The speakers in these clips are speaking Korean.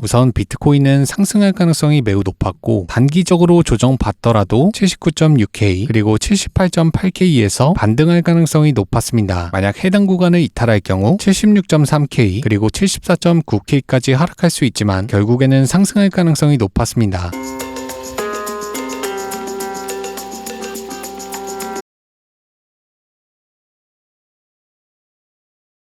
우선 비트코인은 상승할 가능성이 매우 높았고 단기적으로 조정받더라도 79.6K 그리고 78.8K에서 반등할 가능성이 높았습니다. 만약 해당 구간을 이탈할 경우 76.3K 그리고 74.9K까지 하락할 수 있지만 결국에는 상승할 가능성이 높았습니다.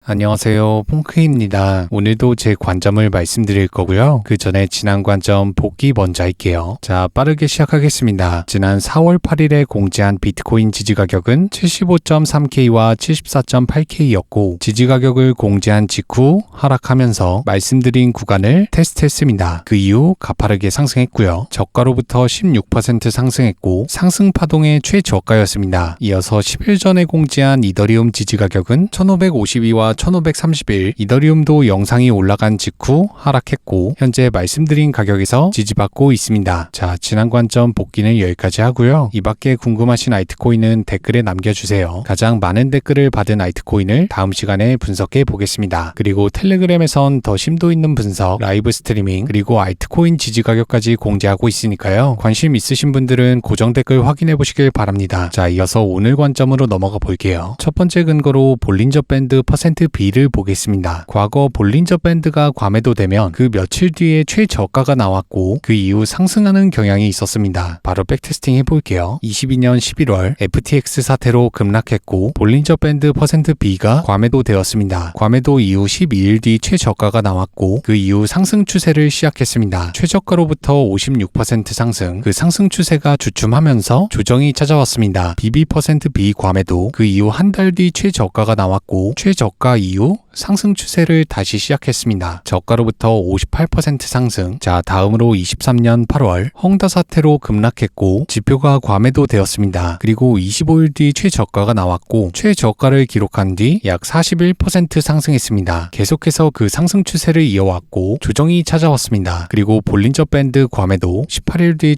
안녕하세요, 퐁크입니다. 오늘도 제 관점을 말씀드릴 거고요. 그 전에 지난 관점 복귀 먼저 할게요. 자, 빠르게 시작하겠습니다. 지난 4월 8일에 공지한 비트코인 지지 가격은 75.3K와 74.8K였고 지지 가격을 공지한 직후 하락하면서 말씀드린 구간을 테스트했습니다. 그 이후 가파르게 상승했고요. 저가로부터 16% 상승했고 상승 파동의 최저가였습니다. 이어서 10일 전에 공지한 이더리움 지지 가격은 1552와 1531, 이더리움도 영상이 올라간 직후 하락했고 현재 말씀드린 가격에서 지지받고 있습니다. 자, 지난 관점 복귀는 여기까지 하고요. 이 밖에 궁금하신 알트코인은 댓글에 남겨주세요. 가장 많은 댓글을 받은 알트코인을 다음 시간에 분석해 보겠습니다. 그리고 텔레그램에선 더 심도 있는 분석, 라이브 스트리밍, 그리고 알트코인 지지 가격까지 공지하고 있으니까요. 관심 있으신 분들은 고정 댓글 확인해 보시길 바랍니다. 자, 이어서 오늘 관점으로 넘어가 볼게요. 첫 번째 근거로 볼린저 밴드 %B를 보겠습니다. 과거 볼린저 밴드가 과매도되면 그 며칠 뒤에 최저가가 나왔고 그 이후 상승하는 경향이 있었습니다. 바로 백테스팅 해볼게요. 22년 11월 FTX 사태로 급락했고 볼린저 밴드 %B가 과매도되었습니다. 과매도 이후 12일 뒤 최저가가 나왔고 그 이후 상승 추세를 시작했습니다. 최저가로부터 56% 상승, 그 상승 추세가 주춤하면서 조정이 찾아왔습니다. BB%B 과매도, 그 이후 한 달 뒤 최저가가 나왔고 최저가 이후 상승 추세를 다시 시작했습니다. 저가로부터 58% 상승. 자, 다음으로 23년 8월 헝다 사태로 급락했고 지표가 과매도되었습니다. 그리고 25일 뒤 최저가가 나왔고 최저가를 기록한 뒤 약 41% 상승했습니다. 계속해서 그 상승 추세를 이어왔고 조정이 찾아왔습니다. 그리고 볼린저 밴드 과매도 18일 뒤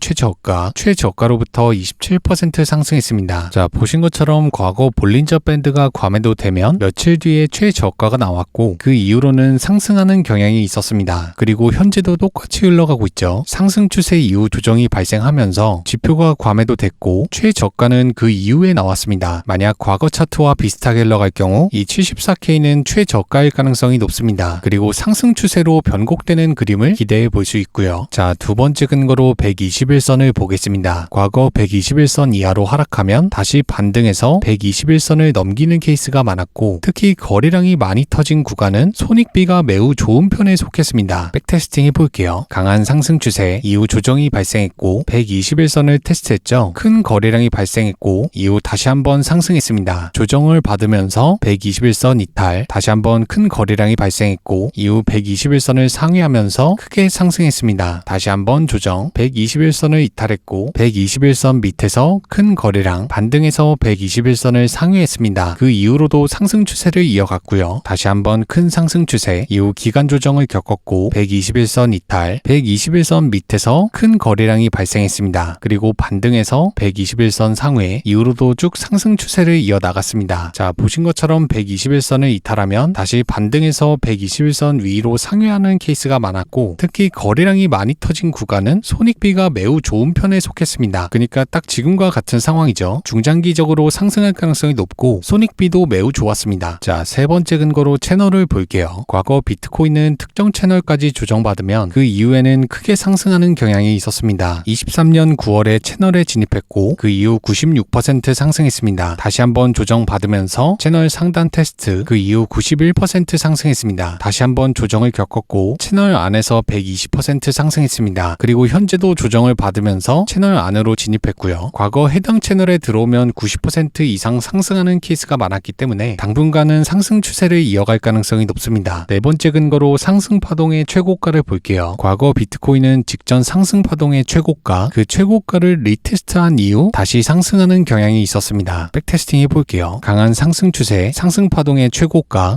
최저가로부터 27% 상승했습니다. 자, 보신 것처럼 과거 볼린저 밴드가 과매도되면 며칠 뒤에 최저가가 나왔고 그 이후로는 상승하는 경향이 있었습니다. 그리고 현재도 똑같이 흘러가고 있죠. 상승 추세 이후 조정이 발생하면서 지표가 과매도됐고 최저가는 그 이후에 나왔습니다. 만약 과거 차트와 비슷하게 흘러갈 경우 이 74K는 최저가일 가능성이 높습니다. 그리고 상승 추세로 변곡되는 그림을 기대해 볼 수 있고요. 자, 두 번째 근거로 121선을 보겠습니다. 과거 121선 이하로 하락하면 다시 반등해서 121선을 넘기는 케이스가 많았고 특히 거래량이 많이 터진 구간은 손익비가 매우 좋은 편에 속했습니다. 백테스팅 해볼게요. 강한 상승 추세 이후 조정이 발생했고 121선을 테스트했죠. 큰 거래량이 발생했고 이후 다시 한번 상승했습니다. 조정을 받으면서 121선 이탈, 다시 한번 큰 거래량이 발생했고 이후 121선을 상회하면서 크게 상승했습니다. 다시 한번 조정, 121선을 이탈했고 121선 밑에서 큰 거래량, 반등해서 121선을 상회했습니다. 그 이후로도 상승 추세를 이어갔고요. 다시 한번 큰 상승 추세 이후 기간 조정을 겪었고 121선 이탈, 121선 밑에서 큰 거래량이 발생했습니다. 그리고 반등해서 121선 상회 이후로도 쭉 상승 추세를 이어나갔습니다. 자, 보신 것처럼 121선을 이탈하면 다시 반등해서 121선 위로 상회하는 케이스가 많았고 특히 거래량이 많이 터진 구간은 손익비가 매우 좋은 편에 속했습니다. 그러니까 딱 지금과 같은 상황이죠. 중장기적으로 상승할 가능성이 높고 손익비도 매우 좋았습니다. 자, 세 번째 근거로 채널을 볼게요. 과거 비트코인은 특정 채널까지 조정받으면 그 이후에는 크게 상승하는 경향이 있었습니다. 23년 9월에 채널에 진입했고 그 이후 96% 상승했습니다. 다시 한번 조정받으면서 채널 상단 테스트, 그 이후 91% 상승했습니다. 다시 한번 조정을 겪었고 채널 안에서 120% 상승했습니다. 그리고 현재도 조정을 받으면서 채널 안으로 진입했고요. 과거 해당 채널에 들어오면 90% 이상 상승하는 케이스가 많았기 때문에 당분간은 상승 추세를 이어갈 가능성이 높습니다. 네 번째 근거로 상승 파동의 최고가를 볼게요. 과거 비트코인은 직전 상승 파동의 최고가, 그 최고가를 리테스트한 이후 다시 상승하는 경향이 있었습니다. 백테스팅 해볼게요. 강한 상승 추세, 상승 파동의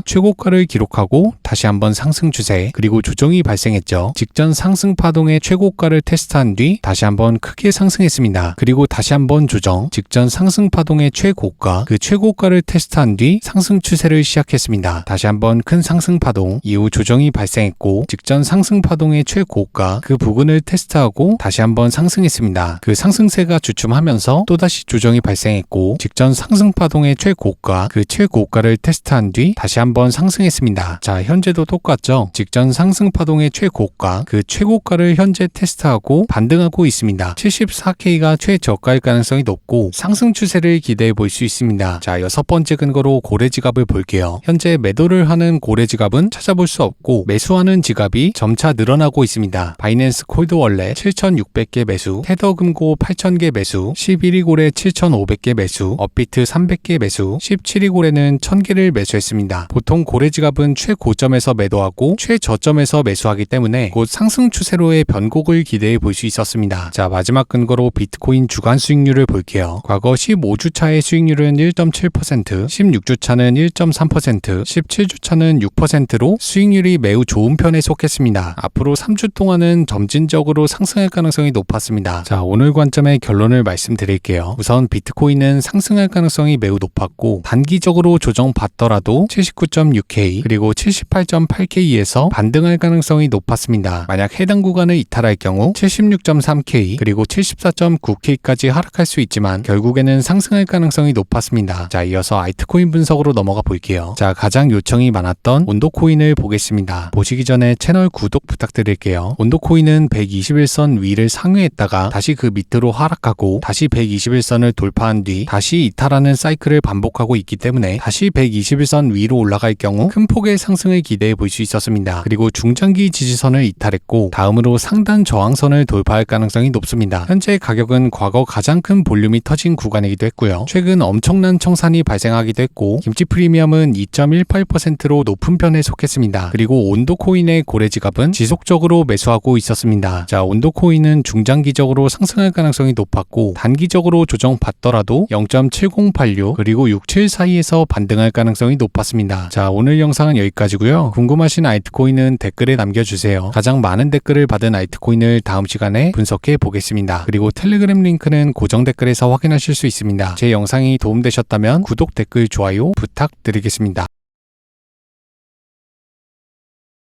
최고가를 기록하고 다시 한번 상승 추세, 그리고 조정이 발생했죠. 직전 상승 파동의 최고가를 테스트한 뒤 다시 한번 크게 상승했습니다. 그리고 다시 한번 조정, 직전 상승 파동의 최고가, 그 최고가를 테스트한 뒤 상승 추세를 시작했습니다. 다시 한번 큰 상승 파동 이후 조정이 발생했고 직전 상승 파동의 최고가 그 부근을 테스트하고 다시 한번 상승했습니다. 그 상승세가 주춤하면서 또다시 조정이 발생했고 직전 상승 파동의 최고가 그 최고가를 테스트한 뒤 다시 한번 상승했습니다. 자, 현재도 똑같죠. 직전 상승 파동의 최고가 그 최고가를 현재 테스트하고 반등하고 있습니다. 74K가 최저가일 가능성이 높고 상승 추세를 기대해 볼 수 있습니다. 자, 6번째 근거로 고래지갑을 볼게요. 현재 매도를 하는 고래지갑은 찾아볼 수 없고 매수하는 지갑이 점차 늘어나고 있습니다. 바이낸스 콜드월렛 7,600개 매수, 테더금고 8,000개 매수, 11위 고래 7,500개 매수, 업비트 300개 매수, 17위 고래는 1,000개를 매수했습니다. 보통 고래지갑은 최고점에서 매도하고 최저점에서 매수하기 때문에 곧 상승 추세로의 변곡을 기대해 볼 수 있었습니다. 자, 마지막 근거로 비트코인 주간 수익률을 볼게요. 과거 15주차의 수익률은 1.7%, 16주차는 1.3%, 17주차는 6%로 수익률이 매우 좋은 편에 속했습니다. 앞으로 3주 동안은 점진적으로 상승할 가능성이 높았습니다. 자, 오늘 관점의 결론을 말씀드릴게요. 우선 비트코인은 상승할 가능성이 매우 높았고 단기적으로 조정받더라도 79.6K 그리고 78.8K에서 반등할 가능성이 높았습니다. 만약 해당 구간을 이탈할 경우 76.3K 그리고 74.9K까지 하락할 수 있지만 결국에는 상승할 가능성이 높았습니다. 자, 이어서 알트코인 분석으로 넘어가 볼게요. 자, 가장 요청이 많았던 온도코인을 보겠습니다. 보시기 전에 채널 구독 부탁드릴게요. 온도코인은 121선 위를 상회했다가 다시 그 밑으로 하락하고 다시 121선을 돌파한 뒤 다시 이탈하는 사이클을 반복하고 있기 때문에 다시 121선 위로 올라갈 경우 큰 폭의 상승을 기대해 볼 수 있었습니다. 그리고 중장기 지지선을 이탈했고 다음으로 상단 저항선을 돌파할 가능성이 높습니다. 현재 가격은 과거 가장 큰 볼륨이 터진 구간이기도 했고요. 최근 엄청난 청산이 발생하기도 했고 김치 프리미엄은 2.18%로 높은 편에 속했습니다. 그리고 온도코인의 고래지갑은 지속적으로 매수하고 있었습니다. 자, 온도코인은 중장기적으로 상승할 가능성이 높았고 단기적으로 조정받더라도 0.7086 그리고 67 사이에서 반등할 가능성이 높았습니다. 자, 오늘 영상은 여기까지고요. 궁금하신 알트코인은 댓글에 남겨주세요. 가장 많은 댓글을 받은 알트코인을 다음 시간에 분석해 보겠습니다. 그리고 텔레그램 링크는 고정 댓글에서 확인하실 수 있습니다. 제 영상이 도움되셨다면 구독, 댓글, 좋아요 부탁드리겠습니다.